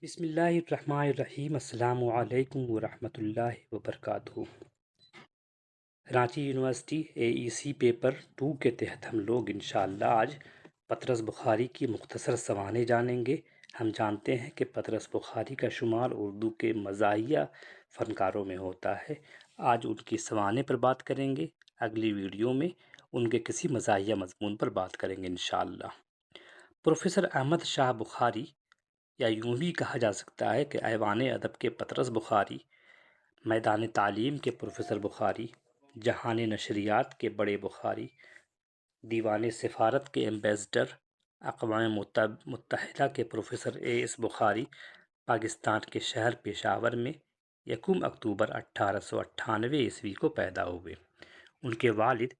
بسم اللہ الرحمن الرحیم۔ السلام علیکم ورحمۃ اللہ وبرکاتہ۔ رانچی یونیورسٹی AEC پیپر 2 کے تحت ہم لوگ انشاءاللہ آج پطرس بخاری کی مختصر سوانح جانیں گے۔ ہم جانتے ہیں کہ پطرس بخاری کا شمار اردو کے مزاحیہ فنکاروں میں ہوتا ہے۔ آج ان کی سوانح پر بات کریں گے، اگلی ویڈیو میں ان کے کسی مزاحیہ مضمون پر بات کریں گے انشاءاللہ۔ پروفیسر احمد شاہ بخاری، یا یوں بھی کہا جا سکتا ہے کہ ایوان ادب کے پطرس بخاری، میدان تعلیم کے پروفیسر بخاری، جہان نشریات کے بڑے بخاری، دیوان سفارت کے ایمبیسڈر، اقوام متحدہ کے پروفیسر AS بخاری پاکستان کے شہر پشاور میں 1 اکتوبر 1898 کو پیدا ہوئے۔ ان کے والد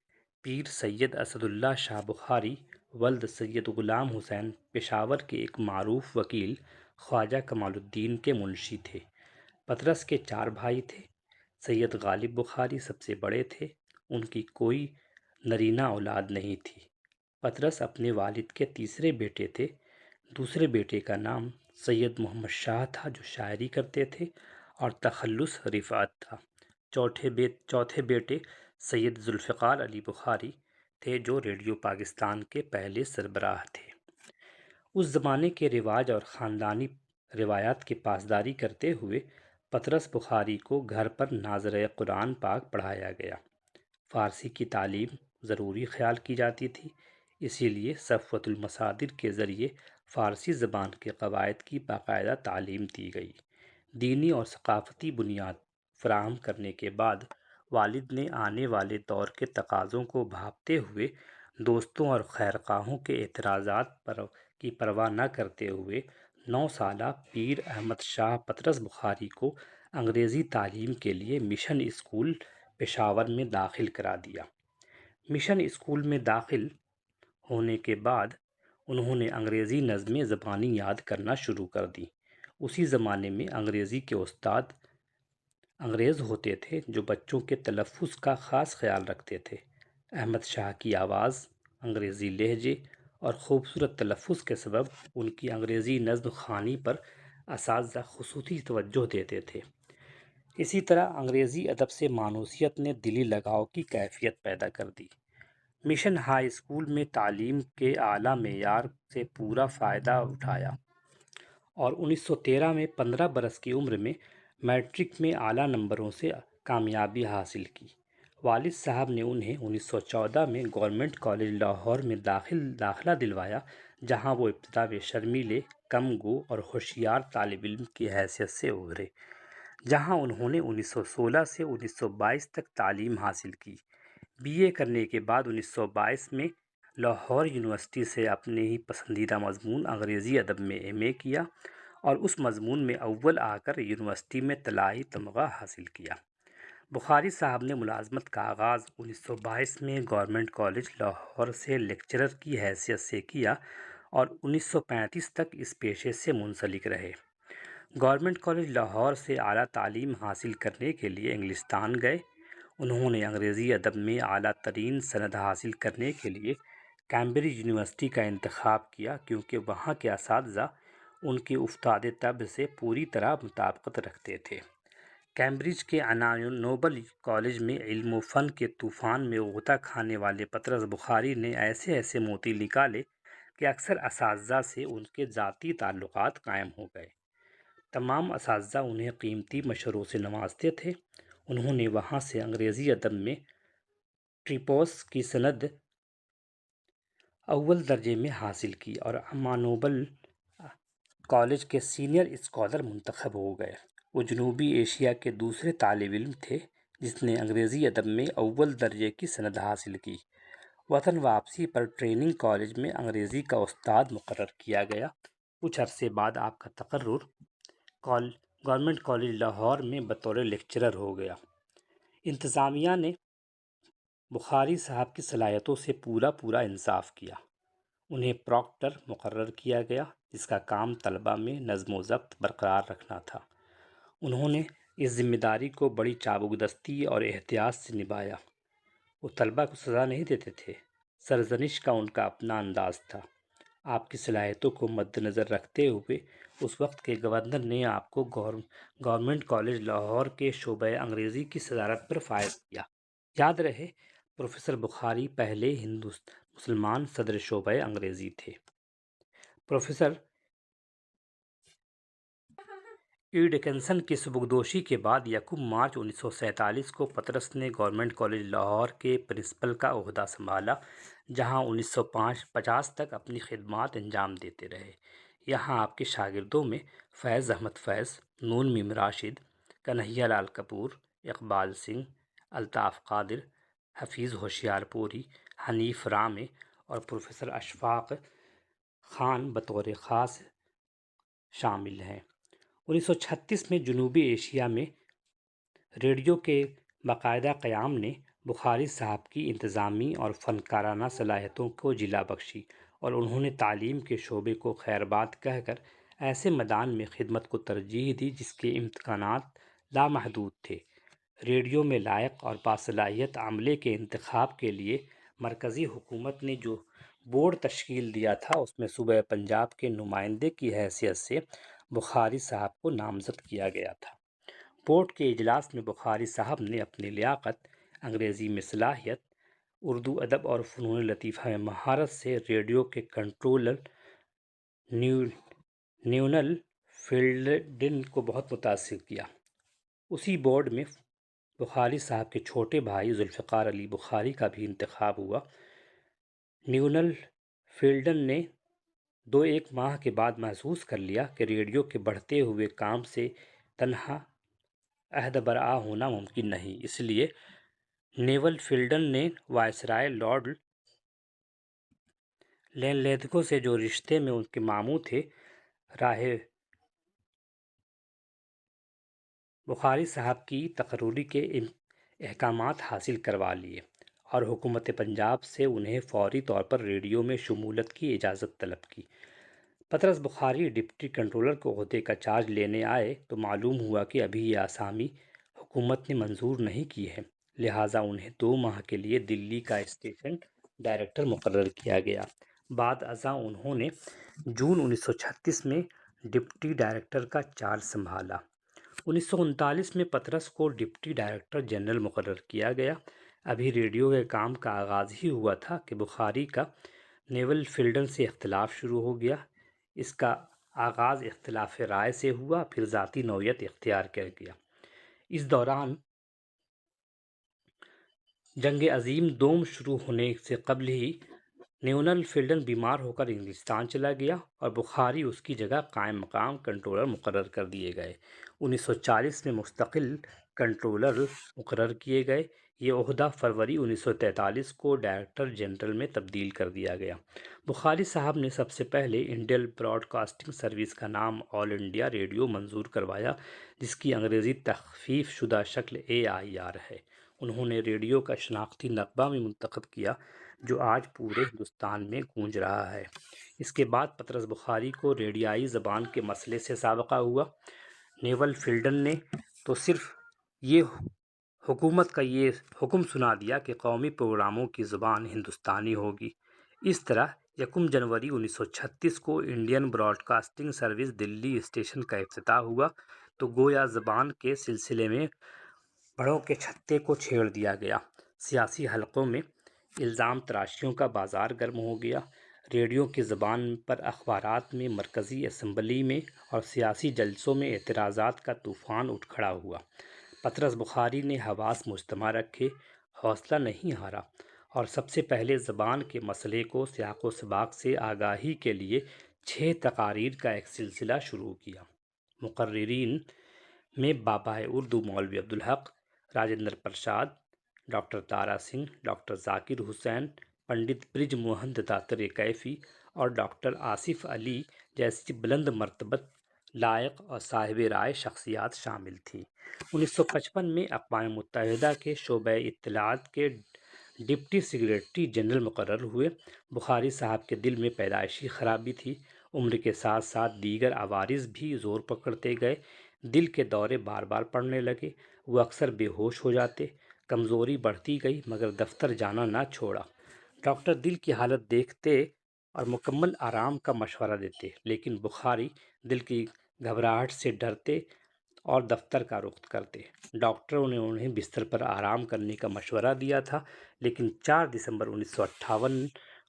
پیر سید اسد اللہ شاہ بخاری ولد سید غلام حسین پشاور کے ایک معروف وکیل خواجہ کمال الدین کے منشی تھے۔ پطرس کے 4 بھائی تھے۔ سید غالب بخاری سب سے بڑے تھے، ان کی کوئی نرینہ اولاد نہیں تھی۔ پطرس اپنے والد کے تیسرے بیٹے تھے۔ دوسرے بیٹے کا نام سید محمد شاہ تھا جو شاعری کرتے تھے اور تخلص رفعت تھا۔ چوتھے بیٹے سید ذوالفقار علی بخاری تھے جو ریڈیو پاکستان کے پہلے سربراہ تھے۔ اس زمانے کے رواج اور خاندانی روایات کی پاسداری کرتے ہوئے پطرس بخاری کو گھر پر ناظرہ قرآن پاک پڑھایا گیا۔ فارسی کی تعلیم ضروری خیال کی جاتی تھی، اسی لیے صفوت المصادر کے ذریعے فارسی زبان کے قواعد کی باقاعدہ تعلیم دی گئی۔ دینی اور ثقافتی بنیاد فراہم کرنے کے بعد والد نے آنے والے دور کے تقاضوں کو بھانپتے ہوئے دوستوں اور خیرخواہوں کے اعتراضات کی پرواہ نہ کرتے ہوئے 9 سالہ پیر احمد شاہ پطرس بخاری کو انگریزی تعلیم کے لیے مشن اسکول پشاور میں داخل کرا دیا۔ مشن اسکول میں داخل ہونے کے بعد انہوں نے انگریزی نظمیں زبانی یاد کرنا شروع کر دیں۔ اسی زمانے میں انگریزی کے استاد انگریز ہوتے تھے جو بچوں کے تلفظ کا خاص خیال رکھتے تھے۔ احمد شاہ کی آواز، انگریزی لہجے اور خوبصورت تلفظ کے سبب ان کی انگریزی نظم خوانی پر اساتذہ خصوصی توجہ دیتے تھے۔ اسی طرح انگریزی ادب سے مانوسیت نے دلی لگاؤ کی کیفیت پیدا کر دی۔ مشن ہائی اسکول میں تعلیم کے اعلیٰ معیار سے پورا فائدہ اٹھایا اور 1913 میں 15 برس کی عمر میں میٹرک میں اعلیٰ نمبروں سے کامیابی حاصل کی۔ والد صاحب نے انہیں 1914 میں گورنمنٹ کالج لاہور میں داخلہ دلوایا، جہاں وہ ابتدا میں شرمیلے، کم گو اور ہوشیار طالب علم کی حیثیت سے ابھرے، جہاں انہوں نے 1916 سے 1922 تک تعلیم حاصل کی۔ BA کرنے کے بعد 1922 میں لاہور یونیورسٹی سے اپنے ہی پسندیدہ مضمون انگریزی ادب میں MA کیا اور اس مضمون میں اول آ کر یونیورسٹی میں طلائی تمغہ حاصل کیا۔ بخاری صاحب نے ملازمت کا آغاز 1922 میں گورنمنٹ کالج لاہور سے لیکچرر کی حیثیت سے کیا اور 1935 تک اس پیشے سے منسلک رہے۔ گورنمنٹ کالج لاہور سے اعلیٰ تعلیم حاصل کرنے کے لیے انگلستان گئے۔ انہوں نے انگریزی ادب میں اعلیٰ ترین سند حاصل کرنے کے لیے کیمبرج یونیورسٹی کا انتخاب کیا، کیونکہ وہاں کے اساتذہ ان کے افتادِ طبع سے پوری طرح مطابقت رکھتے تھے۔ کیمبرج کے نوبل کالج میں علم و فن کے طوفان میں غوطہ کھانے والے پطرس بخاری نے ایسے موتی نکالے کہ اکثر اساتذہ سے ان کے ذاتی تعلقات قائم ہو گئے۔ تمام اساتذہ انہیں قیمتی مشوروں سے نوازتے تھے۔ انہوں نے وہاں سے انگریزی ادب میں ٹریپوس کی سند اول درجے میں حاصل کی اور اما نوبل کالج کے سینئر اسکالر منتخب ہو گئے۔ وہ جنوبی ایشیا کے دوسرے طالب علم تھے جس نے انگریزی ادب میں اول درجے کی سند حاصل کی۔ وطن واپسی پر ٹریننگ کالج میں انگریزی کا استاد مقرر کیا گیا۔ کچھ عرصے بعد آپ کا تقرر گورنمنٹ کالج لاہور میں بطور لیکچرر ہو گیا۔ انتظامیہ نے بخاری صاحب کی صلاحیتوں سے پورا انصاف کیا۔ انہیں پراکٹر مقرر کیا گیا جس کا کام طلبہ میں نظم و ضبط برقرار رکھنا تھا۔ انہوں نے اس ذمہ داری کو بڑی چابک اور احتیاط سے نبھایا۔ وہ طلبہ کو سزا نہیں دیتے تھے، سرزنش کا ان کا اپنا انداز تھا۔ آپ کی صلاحیتوں کو مد نظر رکھتے ہوئے اس وقت کے گورنر نے آپ کو گورنمنٹ کالج لاہور کے شعبہ انگریزی کی صدارت پر فائز کیا۔ یاد رہے، پروفیسر بخاری پہلے مسلمان صدر شعبہ انگریزی تھے۔ پروفیسر ای ڈکنسن کی سبکدوشی کے بعد یکم مارچ 1947 کو پطرس نے گورنمنٹ کالج لاہور کے پرنسپل کا عہدہ سنبھالا، جہاں 1950 تک اپنی خدمات انجام دیتے رہے۔ یہاں آپ کے شاگردوں میں فیض احمد فیض، نون میم راشد، کنہیا لال کپور، اقبال سنگھ، الطاف قادر، حفیظ ہوشیار پوری، حنیف رامے اور پروفیسر اشفاق خان بطور خاص شامل ہیں۔ 1936 میں جنوبی ایشیا میں ریڈیو کے باقاعدہ قیام نے بخاری صاحب کی انتظامی اور فنکارانہ صلاحیتوں کو جلا بخشی، اور انہوں نے تعلیم کے شعبے کو خیر باد کہہ کر ایسے میدان میں خدمت کو ترجیح دی جس کے امکانات لامحدود تھے۔ ریڈیو میں لائق اور باصلاحیت عملے کے انتخاب کے لیے مرکزی حکومت نے جو بورڈ تشکیل دیا تھا، اس میں صوبہ پنجاب کے نمائندے کی حیثیت سے بخاری صاحب کو نامزد کیا گیا تھا۔ بورڈ کے اجلاس میں بخاری صاحب نے اپنی لیاقت، انگریزی میں صلاحیت، اردو ادب اور فنون لطیفہ میں مہارت سے ریڈیو کے کنٹرولر نیونل فیلڈن کو بہت متاثر کیا۔ اسی بورڈ میں بخاری صاحب کے چھوٹے بھائی ذوالفقار علی بخاری کا بھی انتخاب ہوا۔ نیونل فیلڈن نے 2-1 ماہ کے بعد محسوس کر لیا کہ ریڈیو کے بڑھتے ہوئے کام سے تنہا عہد برآ ہونا ممکن نہیں، اس لیے نیول فیلڈن نے وائسرائے لارڈ لینلیتھگو سے، جو رشتے میں ان کے ماموں تھے، راہ بخاری صاحب کی تقرری کے احکامات حاصل کروا لیے اور حکومت پنجاب سے انہیں فوری طور پر ریڈیو میں شمولیت کی اجازت طلب کی۔ پطرس بخاری ڈپٹی کنٹرولر کو عہدے کا چارج لینے آئے تو معلوم ہوا کہ ابھی یہ آسامی حکومت نے منظور نہیں کی ہے، لہٰذا انہیں 2 ماہ کے لیے دلی کا اسٹیشن ڈائریکٹر مقرر کیا گیا۔ بعد ازاں انہوں نے جون 1936 میں ڈپٹی ڈائریکٹر کا چارج سنبھالا۔ 1939 میں پطرس کو ڈپٹی ڈائریکٹر جنرل مقرر کیا گیا۔ ابھی ریڈیو کے کام کا آغاز ہی ہوا تھا کہ بخاری کا نیول فیلڈن سے اختلاف شروع ہو گیا۔ اس کا آغاز اختلاف رائے سے ہوا، پھر ذاتی نوعیت اختیار کر گیا۔ اس دوران جنگ عظیم دوم شروع ہونے سے قبل ہی نیونل فیلڈن بیمار ہو کر انگلستان چلا گیا اور بخاری اس کی جگہ قائم مقام کنٹرولر مقرر کر دیے گئے۔ 1940 میں مستقل کنٹرولر مقرر کیے گئے۔ یہ عہدہ فروری 1943 کو ڈائریکٹر جنرل میں تبدیل کر دیا گیا۔ بخاری صاحب نے سب سے پہلے انڈین براڈ کاسٹنگ سروس کا نام آل انڈیا ریڈیو منظور کروایا، جس کی انگریزی تخفیف شدہ شکل AIR ہے۔ انہوں نے ریڈیو کا شناختی نغمہ بھی منتخب کیا، جو آج پورے ہندوستان میں گونج رہا ہے۔ اس کے بعد پطرس بخاری کو ریڈیائی زبان کے مسئلے سے سابقہ ہوا۔ نیول فیلڈن نے تو صرف حکومت کا یہ حکم سنا دیا کہ قومی پروگراموں کی زبان ہندوستانی ہوگی۔ اس طرح یکم جنوری 1936 کو انڈین براڈ کاسٹنگ سروس دلی اسٹیشن کا افتتاح ہوا، تو گویا زبان کے سلسلے میں بڑوں کے چھتے کو چھیڑ دیا گیا۔ سیاسی حلقوں میں الزام تراشیوں کا بازار گرم ہو گیا۔ ریڈیو کی زبان پر اخبارات میں، مرکزی اسمبلی میں اور سیاسی جلسوں میں اعتراضات کا طوفان اٹھ کھڑا ہوا۔ پطرس بخاری نے حواس مجتمع رکھے، حوصلہ نہیں ہارا اور سب سے پہلے زبان کے مسئلے کو سیاق و سباق سے آگاہی کے لیے 6 تقاریر کا ایک سلسلہ شروع کیا۔ مقررین میں بابا اردو مولوی عبدالحق، راجندر پرساد، ڈاکٹر تارا سنگھ، ڈاکٹر ذاکر حسین، پنڈت برج موہن دتاتریہ کیفی اور ڈاکٹر آصف علی جیسی بلند مرتبت، لائق اور صاحب رائے شخصیات شامل تھیں۔ 1955 میں اقوام متحدہ کے شعبہ اطلاعات کے ڈپٹی سیکریٹری جنرل مقرر ہوئے۔ بخاری صاحب کے دل میں پیدائشی خرابی تھی۔ عمر کے ساتھ ساتھ دیگر عوارض بھی زور پکڑتے گئے۔ دل کے دورے بار بار پڑنے لگے، وہ اکثر بے ہوش ہو جاتے۔ کمزوری بڑھتی گئی مگر دفتر جانا نہ چھوڑا۔ ڈاکٹر دل کی حالت دیکھتے اور مکمل آرام کا مشورہ دیتے، لیکن بخاری دل کی گھبراہٹ سے ڈرتے اور دفتر کا رخ کرتے۔ ڈاکٹروں نے انہیں بستر پر آرام کرنے کا مشورہ دیا تھا، لیکن 4 دسمبر 1958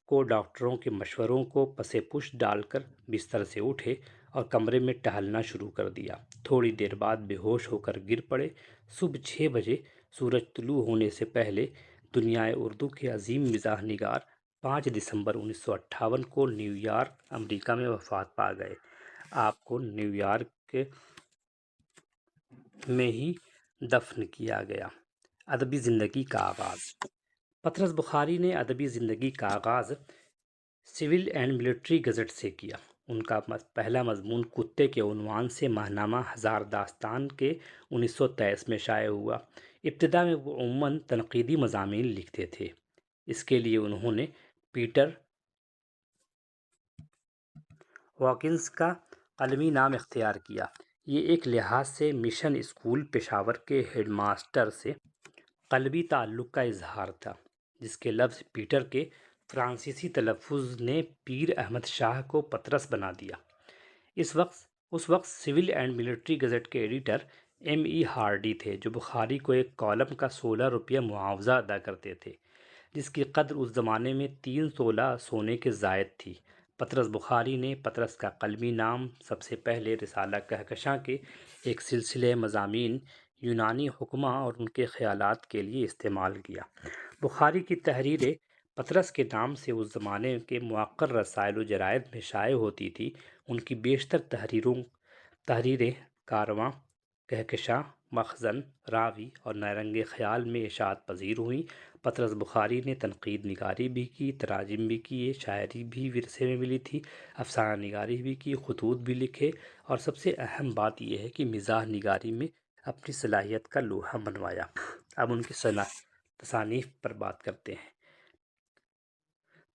کو ڈاکٹروں کے مشوروں کو پس پش ڈال کر بستر سے اٹھے اور کمرے میں ٹہلنا شروع کر دیا۔ تھوڑی دیر بعد بے ہوش ہو کر گر پڑے۔ صبح 6 بجے سورج طلوع ہونے سے پہلے دنیائے اردو کے عظیم مزاح نگار 5 دسمبر 1958 کو نیو یارک، امریکہ میں وفات پا گئے۔ آپ کو نیو یارک میں ہی دفن کیا گیا۔ ادبی زندگی کا آغاز۔ پطرس بخاری نے ادبی زندگی کا آغاز سول اینڈ ملٹری گزٹ سے کیا۔ ان کا پہلا مضمون کتے کے عنوان سے ماہنامہ ہزار داستان کے 1923 میں شائع ہوا۔ ابتدا میں وہ عموماً تنقیدی مضامین لکھتے تھے۔ اس کے لیے انہوں نے پیٹر واکنز کا قلمی نام اختیار کیا۔ یہ ایک لحاظ سے مشن اسکول پشاور کے ہیڈ ماسٹر سے قلبی تعلق کا اظہار تھا، جس کے لفظ پیٹر کے فرانسیسی تلفظ نے پیر احمد شاہ کو پطرس بنا دیا۔ اس وقت سول اینڈ ملٹری گزٹ کے ایڈیٹر M.E. ہارڈی تھے، جو بخاری کو ایک کالم کا 16 روپیہ معاوضہ ادا کرتے تھے، جس کی قدر اس زمانے میں 3 تولہ سونے کے زائد تھی۔ پطرس بخاری نے پطرس کا قلمی نام سب سے پہلے رسالہ کہکشاں کے ایک سلسلے مضامین یونانی حکماں اور ان کے خیالات کے لیے استعمال کیا۔ بخاری کی تحریریں پطرس کے نام سے اس زمانے کے مؤخر رسائل و جرائد میں شائع ہوتی تھی۔ ان کی بیشتر تحریریں کارواں، کہکشاں، مخزن، راوی اور نیرنگ خیال میں اشاعت پذیر ہوئیں۔ پطرس بخاری نے تنقید نگاری بھی کی، تراجم بھی کیے، شاعری بھی ورثے میں ملی تھی، افسانہ نگاری بھی کی، خطوط بھی لکھے، اور سب سے اہم بات یہ ہے کہ مزاح نگاری میں اپنی صلاحیت کا لوہا منوایا۔ اب ان کی تصانیف پر بات کرتے ہیں۔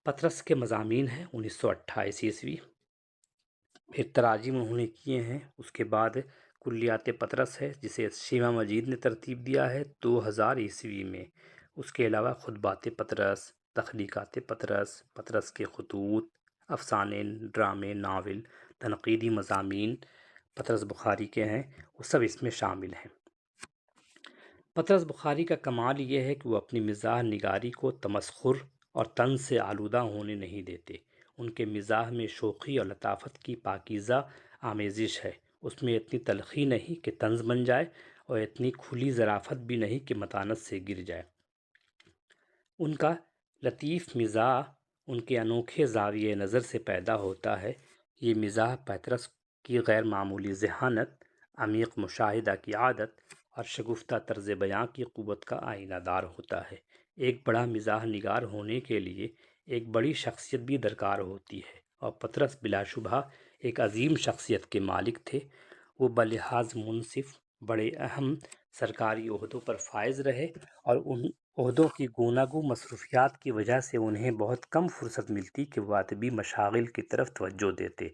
پطرس کے مضامین ہیں 1928 عیسوی، پھر تراجم انہوں نے کیے ہیں۔ اس کے بعد کلیات پطرس ہے، جسے شیما مجید نے ترتیب دیا ہے 2000 عیسوی میں۔ اس کے علاوہ خطبات پطرس، تخلیقات پطرس، پطرس کے خطوط، افسانے، ڈرامے، ناول، تنقیدی مضامین پطرس بخاری کے ہیں، وہ سب اس میں شامل ہیں۔ پطرس بخاری کا کمال یہ ہے کہ وہ اپنی مزاح نگاری کو تمسخر اور طنز سے آلودہ ہونے نہیں دیتے۔ ان کے مزاح میں شوخی اور لطافت کی پاکیزہ آمیزش ہے۔ اس میں اتنی تلخی نہیں کہ طنز بن جائے، اور اتنی کھلی ظرافت بھی نہیں کہ متانت سے گر جائے۔ ان کا لطیف مزاح ان کے انوکھے زاویہ نظر سے پیدا ہوتا ہے۔ یہ مزاح پطرس کی غیر معمولی ذہانت، عمیق مشاہدہ کی عادت اور شگفتہ طرز بیاں کی قوت کا آئینہ دار ہوتا ہے۔ ایک بڑا مزاح نگار ہونے کے لیے ایک بڑی شخصیت بھی درکار ہوتی ہے، اور پطرس بلا شبہ ایک عظیم شخصیت کے مالک تھے۔ وہ بلحاظ منصف بڑے اہم سرکاری عہدوں پر فائز رہے، اور ان عہدوں کی گوناگوں مصروفیات کی وجہ سے انہیں بہت کم فرصت ملتی کہ وہ ادبی مشاغل کی طرف توجہ دیتے۔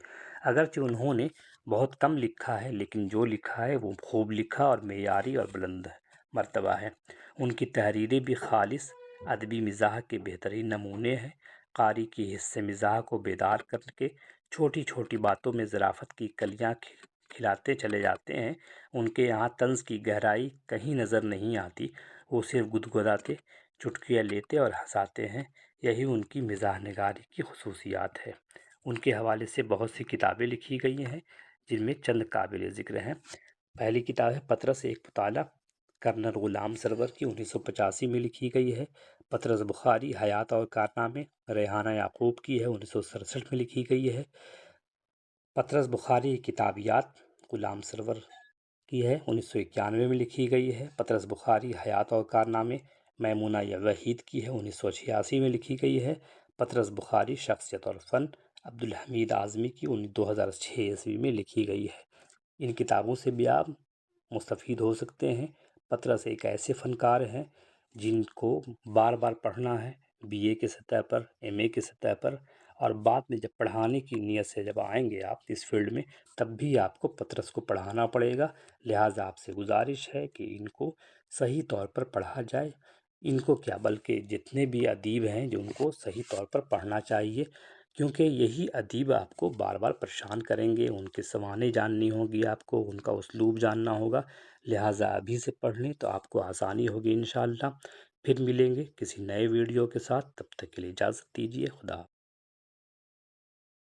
اگرچہ انہوں نے بہت کم لکھا ہے، لیکن جو لکھا ہے وہ خوب لکھا اور معیاری اور بلند مرتبہ ہے۔ ان کی تحریریں بھی خالص ادبی مزاح کے بہترین نمونے ہیں۔ قاری کی حس مزاح کو بیدار کر کے چھوٹی چھوٹی باتوں میں ظرافت کی کلیاں کھلاتے چلے جاتے ہیں۔ ان کے یہاں طنز کی گہرائی کہیں نظر نہیں آتی، وہ صرف گدگداتے، چٹکیاں لیتے اور ہنساتے ہیں۔ یہی ان کی مزاح نگاری کی خصوصیات ہے۔ ان کے حوالے سے بہت سی کتابیں لکھی گئی ہیں، جن میں چند قابل ذکر ہیں۔ پہلی کتاب ہے پطرس ایک مطالعہ، کرنل غلام سرور کی 1985 میں لکھی گئی ہے۔ پطرس بخاری حیات اور کارنامے، ریحانہ یعقوب کی ہے، 1967 میں لکھی گئی ہے۔ پطرس بخاری کتابیات، غلام سرور کی ہے، 1991 میں لکھی گئی ہے۔ پطرس بخاری حیات اور کارنامے، میمونہ وحید کی ہے، 1986 میں لکھی گئی ہے۔ پطرس بخاری شخصیت اور فن، عبدالحمید اعظمی کی 2006 عیسوی میں لکھی گئی ہے۔ ان کتابوں سے بھی آپ مستفید ہو سکتے ہیں۔ پطرس ایک ایسے فنکار ہیں جن کو بار بار پڑھنا ہے، BA کے سطح پر، MA کے سطح پر، اور بعد میں جب پڑھانے کی نیت سے جب آئیں گے آپ اس فیلڈ میں، تب بھی آپ کو پطرس کو پڑھانا پڑے گا۔ لہٰذا آپ سے گزارش ہے کہ ان کو صحیح طور پر پڑھا جائے۔ ان کو کیا بلکہ جتنے بھی ادیب ہیں جو ان کو صحیح طور پر پڑھنا چاہیے، کیونکہ یہی ادیب آپ کو بار بار پریشان کریں گے، ان کے سوانح جاننی ہوگی آپ کو، ان کا اسلوب جاننا ہوگا، لہٰذا ابھی سے پڑھ لیں تو آپ کو آسانی ہوگی انشاءاللہ۔ پھر ملیں گے کسی نئے ویڈیو کے ساتھ، تب تک کے لیے اجازت دیجیے، خدا حافظ۔